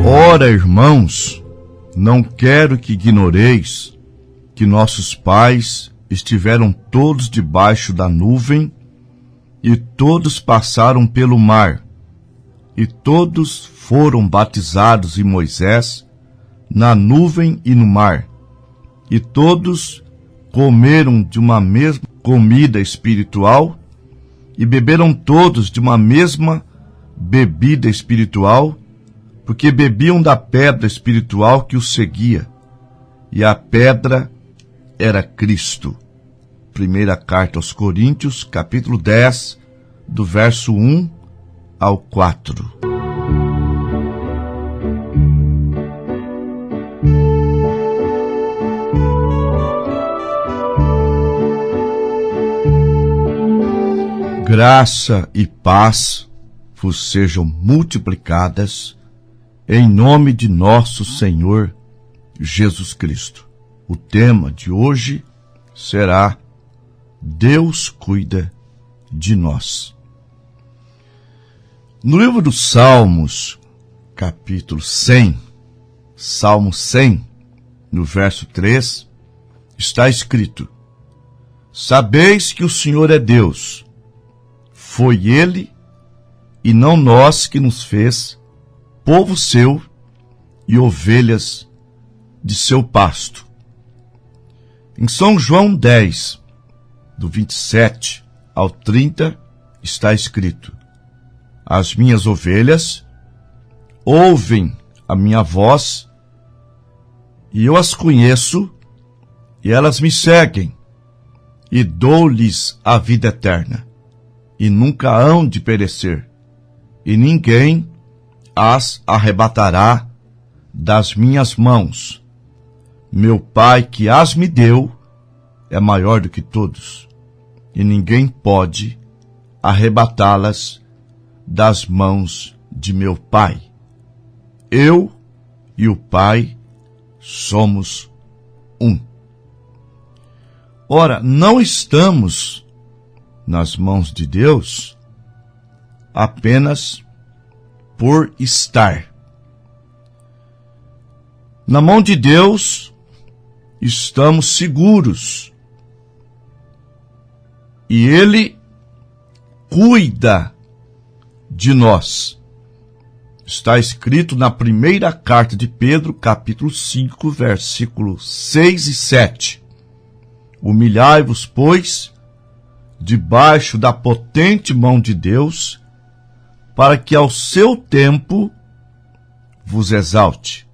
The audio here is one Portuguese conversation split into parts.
Ora, irmãos, não quero que ignoreis que nossos pais estiveram todos debaixo da nuvem e todos passaram pelo mar, e todos foram batizados em Moisés, na nuvem e no mar, e todos comeram de uma mesma comida espiritual e beberam todos de uma mesma bebida espiritual, porque bebiam da pedra espiritual que os seguia, e a pedra era Cristo. Primeira carta aos Coríntios, capítulo 10, do verso 1 ao 4. Graça e paz vos sejam multiplicadas em nome de nosso Senhor Jesus Cristo. O tema de hoje será Deus cuida de nós. No livro dos Salmos, capítulo 100, Salmo 100, no verso 3, está escrito: Sabeis que o Senhor é Deus. Foi Ele e não nós que nos fez povo seu e ovelhas de seu pasto. Em São João 10, do 27 ao 30, está escrito: As minhas ovelhas ouvem a minha voz, e eu as conheço, e elas me seguem, e dou-lhes a vida eterna, e nunca hão de perecer, e ninguém as arrebatará das minhas mãos. Meu Pai que as me deu é maior do que todos, e ninguém pode arrebatá-las das mãos de meu Pai. Eu e o Pai somos um. Ora, não estamos nas mãos de Deus apenas por estar. Na mão de Deus estamos seguros, e Ele cuida de nós. Está escrito na primeira carta de Pedro, capítulo 5, versículos 6 e 7. Humilhai-vos, pois, debaixo da potente mão de Deus, para que ao seu tempo vos exalte,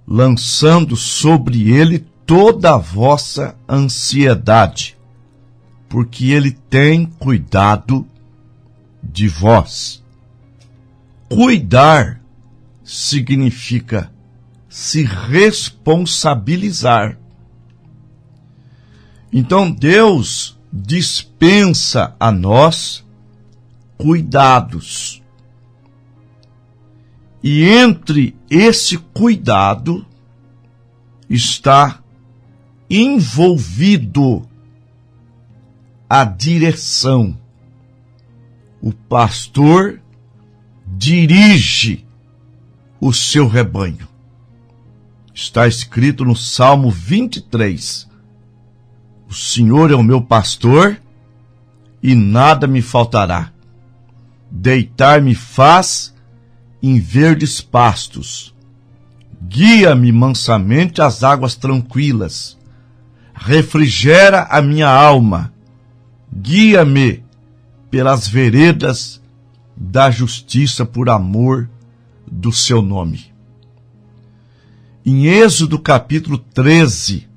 lançando sobre ele toda a vossa ansiedade, porque ele tem cuidado de vós. Cuidar significa se responsabilizar. Então Deus dispensa a nós cuidados. E entre esse cuidado está envolvido a direção. O pastor dirige o seu rebanho. Está escrito no Salmo 23. O Senhor é o meu pastor e nada me faltará. Deitar-me faz em verdes pastos. Guia-me mansamente às águas tranquilas. Refrigera a minha alma. Guia-me pelas veredas da justiça por amor do seu nome. Em Êxodo capítulo 13,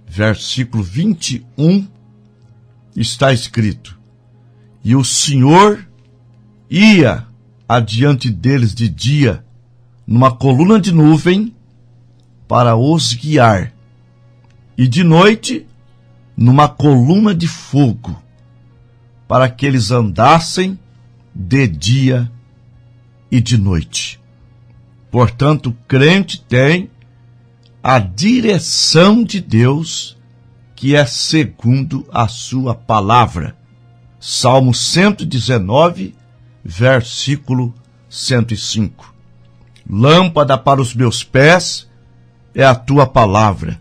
versículo 21, está escrito: E o Senhor ia adiante deles de dia, numa coluna de nuvem, para os guiar, e de noite, numa coluna de fogo, para que eles andassem de dia e de noite. Portanto, o crente tem a direção de Deus que é segundo a sua palavra. Salmo 119, versículo 105. Lâmpada para os meus pés é a tua palavra,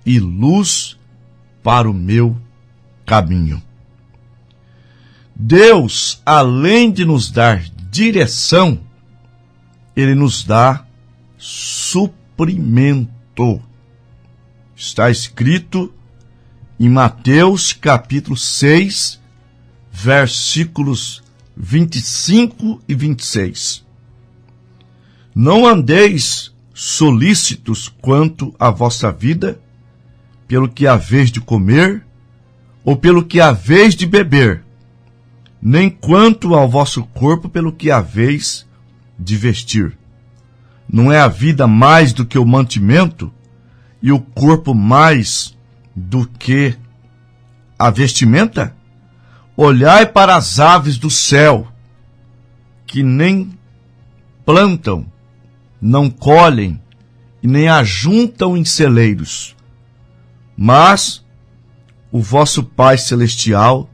e luz para o meu caminho. Deus, além de nos dar direção, Ele nos dá suprimento. Está escrito em Mateus capítulo 6, versículos 25 e 26. Não andeis solícitos quanto à vossa vida, pelo que haveis de comer, ou pelo que haveis de beber, nem quanto ao vosso corpo pelo que haveis de vestir. Não é a vida mais do que o mantimento, e o corpo mais do que a vestimenta? Olhai para as aves do céu, que nem plantam, não colhem, e nem ajuntam em celeiros, mas o vosso Pai Celestial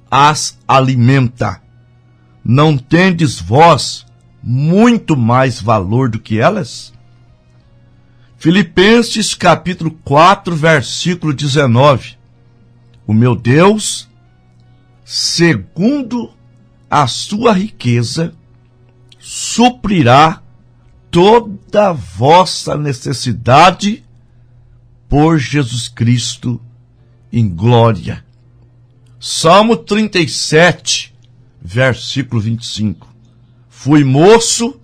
as alimenta. Não tendes vós muito mais valor do que elas? Filipenses capítulo 4, versículo 19. O meu Deus, segundo a sua riqueza, suprirá toda a vossa necessidade por Jesus Cristo em glória. Salmo 37, versículo 25. Fui moço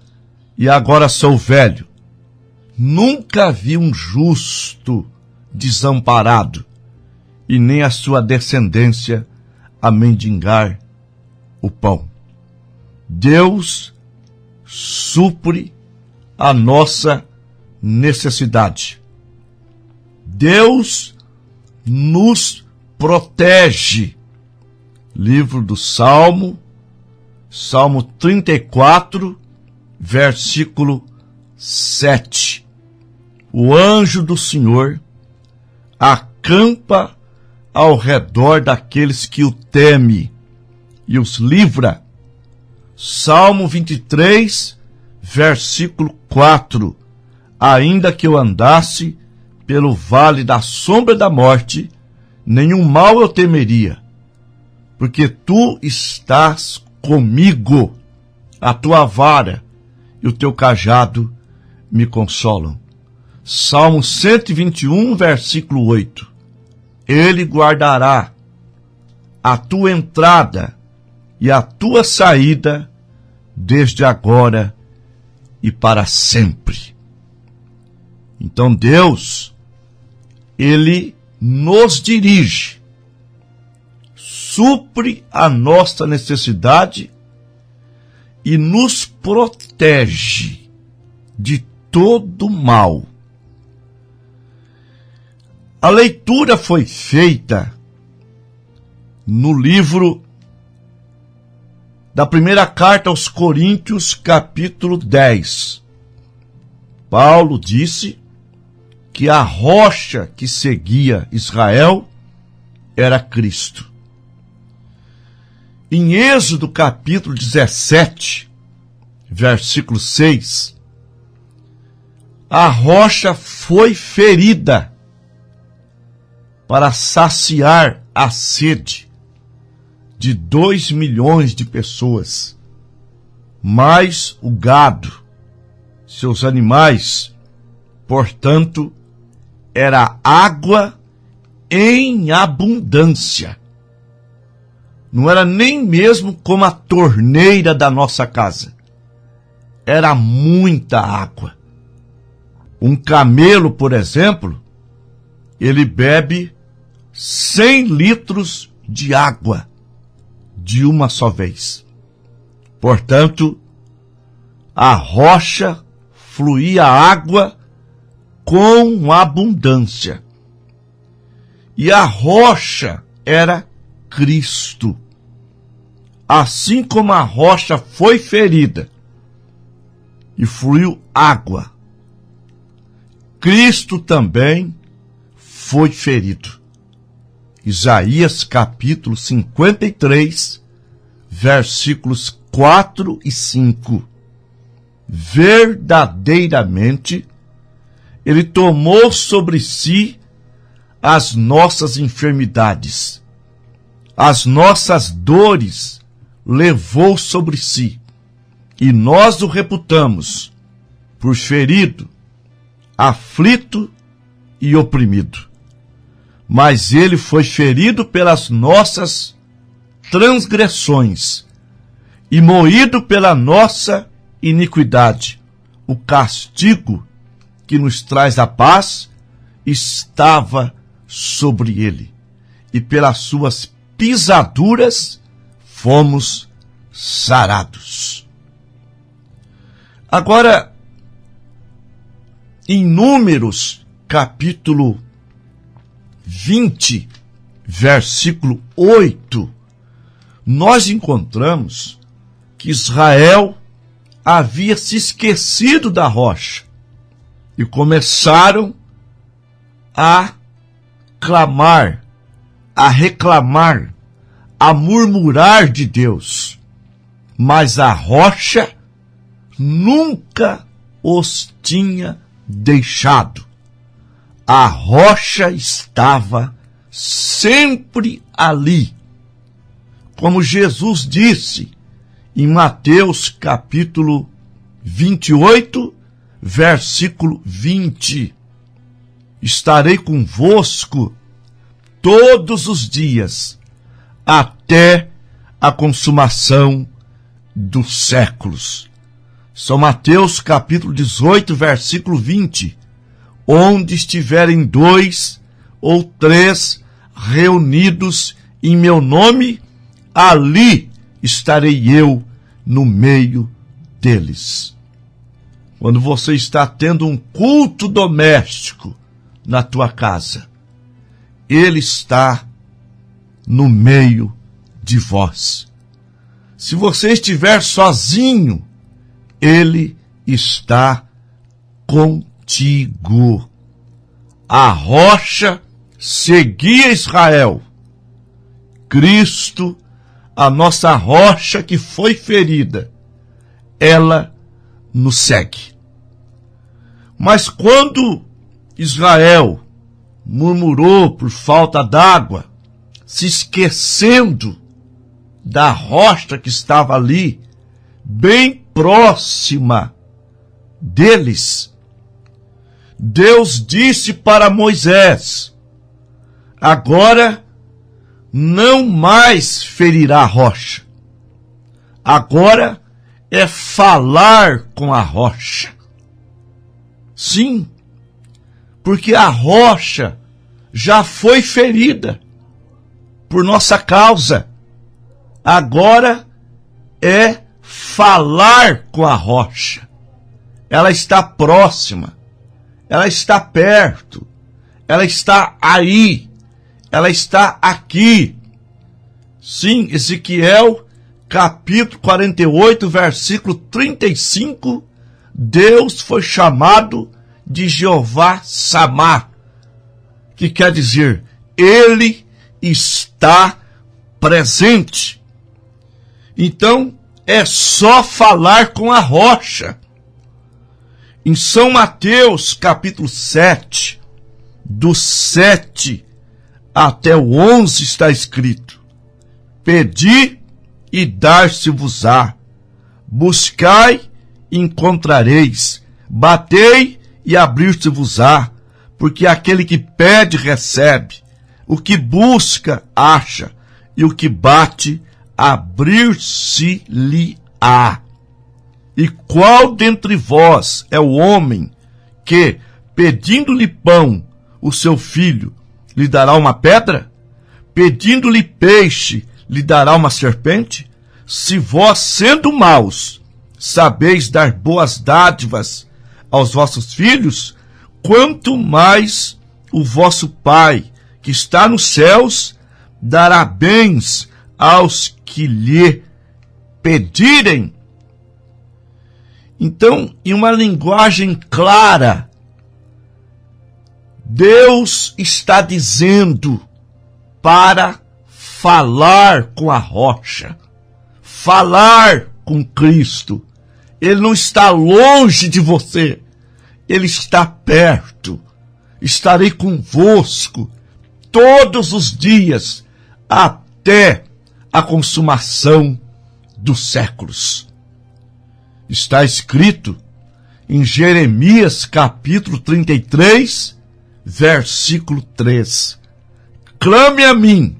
e agora sou velho. Nunca vi um justo desamparado, e nem a sua descendência a mendigar o pão. Deus supre a nossa necessidade. Deus nos protege. Livro do Salmo 34, versículo 7. O anjo do Senhor acampa ao redor daqueles que o temem e os livra. Salmo 23, versículo 4. Ainda que eu andasse pelo vale da sombra da morte, nenhum mal eu temeria, porque tu estás comigo, a tua vara e o teu cajado me consolam. Salmo 121, versículo 8. Ele guardará a tua entrada e a tua saída desde agora e para sempre. Então Deus, Ele nos dirige, supre a nossa necessidade e nos protege de todo mal. A leitura foi feita no livro da primeira carta aos Coríntios, capítulo 10. Paulo disse que a rocha que seguia Israel era Cristo. Em Êxodo capítulo 17, versículo 6, a rocha foi ferida para saciar a sede de 2 milhões de pessoas, mais o gado, seus animais. Portanto, era água em abundância. Não era nem mesmo como a torneira da nossa casa. Era muita água. Um camelo, por exemplo, ele bebe 100 litros de água de uma só vez. Portanto, a rocha fluía água com abundância. E a rocha era Cristo. Assim como a rocha foi ferida e fluiu água, Cristo também foi ferido. Isaías capítulo 53, versículos 4 e 5. Verdadeiramente, ele tomou sobre si as nossas enfermidades, as nossas dores levou sobre si, e nós o reputamos por ferido, aflito e oprimido. Mas ele foi ferido pelas nossas transgressões e moído pela nossa iniquidade. O castigo que nos traz a paz estava sobre ele, e pelas suas pisaduras fomos sarados. Agora, em Números, capítulo 20, versículo 8, nós encontramos que Israel havia se esquecido da rocha e começaram a clamar, a reclamar, a murmurar de Deus. Mas a rocha nunca os tinha deixado. A rocha estava sempre ali. Como Jesus disse em Mateus capítulo 28, versículo 20. Estarei convosco todos os dias, até a consumação dos séculos. São Mateus capítulo 18, versículo 20. Onde estiverem 2 ou 3 reunidos em meu nome, ali estarei eu no meio deles. Quando você está tendo um culto doméstico na tua casa, ele está no meio de vós. Se você estiver sozinho, ele está contigo. A rocha seguia Israel. Cristo, a nossa rocha que foi ferida, ela nos segue. Mas quando Israel murmurou por falta d'água, se esquecendo da rocha que estava ali, bem próxima deles, Deus disse para Moisés: agora não mais ferirá a rocha. Agora é falar com a rocha. Sim, porque a rocha já foi ferida por nossa causa. Agora é falar com a rocha. Ela está próxima, ela está perto, ela está aí, ela está aqui. Sim, Ezequiel capítulo 48, versículo 35, Deus foi chamado de Jeová Samá, que quer dizer, ele está presente. Então, é só falar com a rocha. Em São Mateus, capítulo 7, do 7 até o 11 está escrito: pedi e dar-se-vos-á, buscai e encontrareis, batei e abrir-se-vos-á, porque aquele que pede recebe, o que busca acha, e o que bate abrir-se-lhe-á. E qual dentre vós é o homem que, pedindo-lhe pão, o seu filho, lhe dará uma pedra? Pedindo-lhe peixe, lhe dará uma serpente? Se vós, sendo maus, sabeis dar boas dádivas aos vossos filhos, quanto mais o vosso Pai, que está nos céus, dará bens aos que lhe pedirem. Então, em uma linguagem clara, Deus está dizendo para falar com a rocha, falar com Cristo. Ele não está longe de você, ele está perto. Estarei convosco todos os dias, até a consumação dos séculos. Está escrito em Jeremias capítulo 33, versículo 3. Clame a mim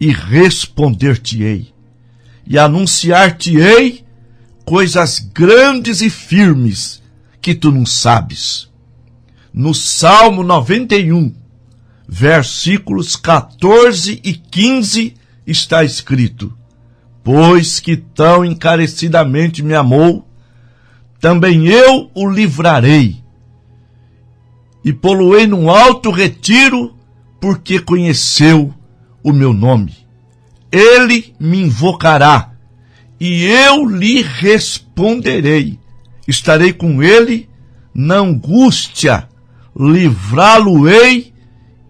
e responder-te-ei, e anunciar-te-ei coisas grandes e firmes que tu não sabes. No Salmo 91, versículos 14 e 15, está escrito: pois que tão encarecidamente me amou, também eu o livrarei, e pô-lo-ei num alto retiro, porque conheceu o meu nome. Ele me invocará, e eu lhe responderei. Estarei com ele na angústia, livrá-lo-ei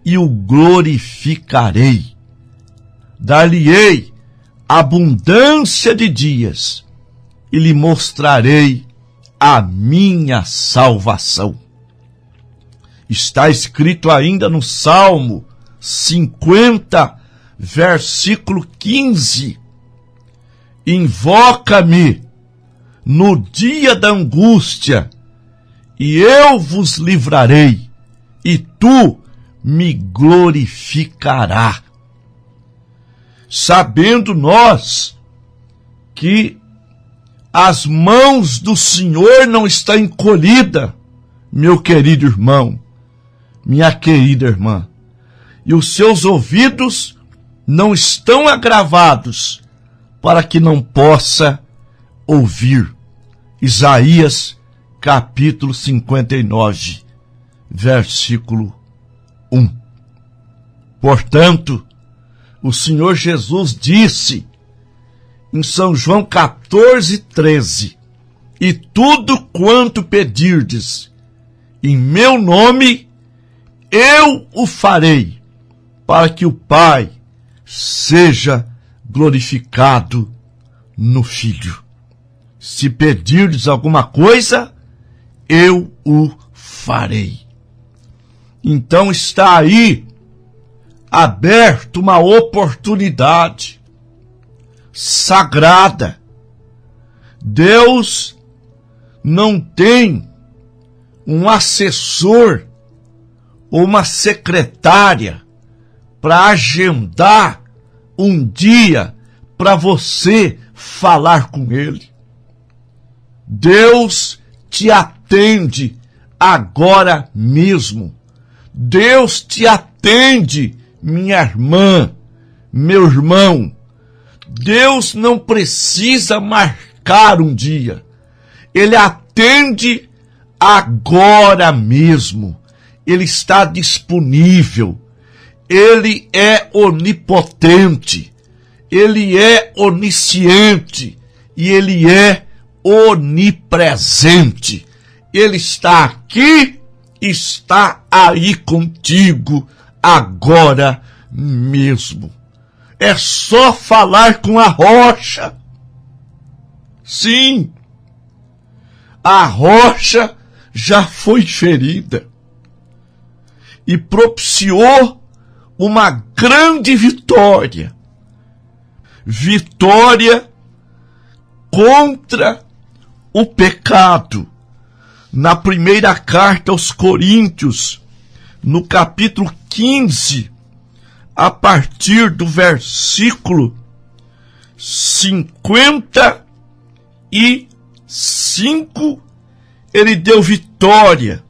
e o glorificarei. Dar-lhe-ei abundância de dias, e lhe mostrarei a minha salvação. Está escrito ainda no Salmo 50, versículo 15. Invoca-me no dia da angústia, e eu vos livrarei, e tu me glorificarás. Sabendo nós que as mãos do Senhor não estão encolhidas, meu querido irmão, minha querida irmã, e os seus ouvidos não estão agravados para que não possa ouvir. Isaías capítulo 59, versículo 1. Portanto, o Senhor Jesus disse em São João 14, 13: e tudo quanto pedirdes em meu nome, eu o farei, para que o Pai seja glorificado no Filho. Se pedirdes alguma coisa, eu o farei. Então está aí aberto uma oportunidade sagrada. Deus não tem um assessor ou uma secretária para agendar um dia para você falar com ele. Deus te atende agora mesmo. Deus te atende, minha irmã, meu irmão. Deus não precisa marcar um dia. Ele atende agora mesmo. Ele está disponível. Ele é onipotente. Ele é onisciente. E ele é onipresente. Ele está aqui, está aí contigo agora mesmo. É só falar com a rocha. Sim, a rocha já foi ferida e propiciou uma grande vitória. Vitória contra o pecado. Na primeira carta aos Coríntios, no capítulo 15, a partir do versículo 55, ele deu vitória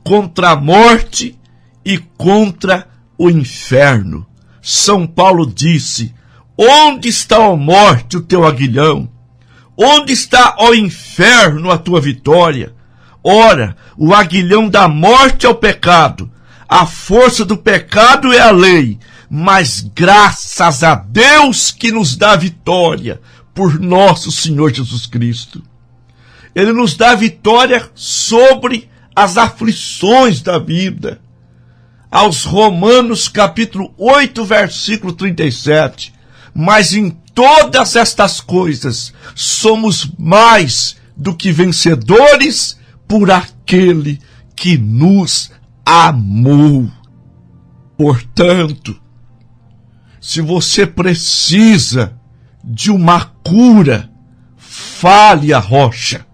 contra a morte e contra o inferno. São Paulo disse: onde está, ó morte, o teu aguilhão? Onde está, ó inferno, a tua vitória? Ora, o aguilhão da morte é o pecado, a força do pecado é a lei, mas graças a Deus que nos dá vitória por nosso Senhor Jesus Cristo. Ele nos dá vitória sobre as aflições da vida, aos Romanos capítulo 8, versículo 37. Mas em todas estas coisas somos mais do que vencedores por aquele que nos amou. Portanto, se você precisa de uma cura, fale à rocha.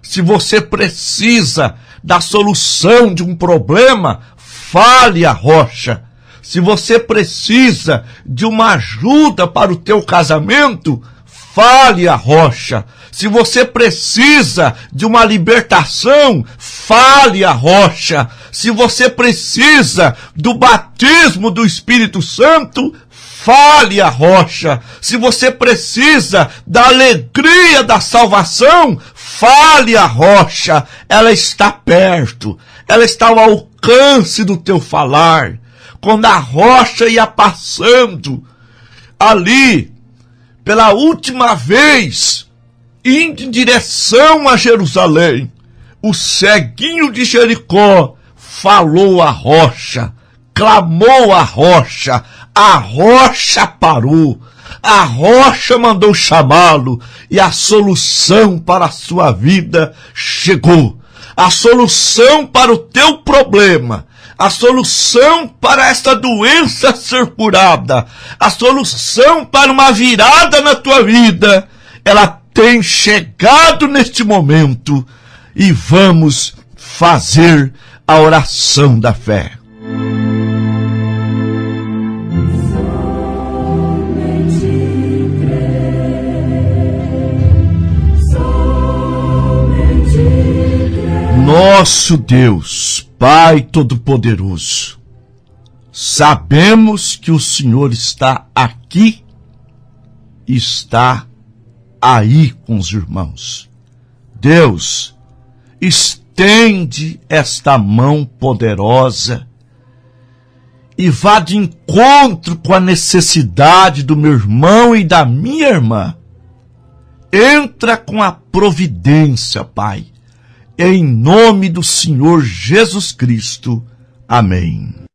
Se você precisa da solução de um problema, fale à rocha. Se você precisa de uma ajuda para o teu casamento, fale à rocha. Se você precisa de uma libertação, fale à rocha. Se você precisa do batismo do Espírito Santo, fale à rocha. Se você precisa da alegria da salvação, fale à rocha. Ela está perto. Ela está ao alcance do teu falar. Quando a rocha ia passando ali, pela última vez, indo em direção a Jerusalém, o ceguinho de Jericó falou à rocha, clamou à rocha, a rocha parou, a rocha mandou chamá-lo e a solução para a sua vida chegou. A solução para o teu problema, a solução para esta doença ser curada, a solução para uma virada na tua vida, ela tem chegado neste momento e vamos fazer a oração da fé. Nosso Deus, Pai Todo-Poderoso, sabemos que o Senhor está aqui, está aí com os irmãos. Deus, estende esta mão poderosa e vá de encontro com a necessidade do meu irmão e da minha irmã. Entra com a providência, Pai. Em nome do Senhor Jesus Cristo. Amém.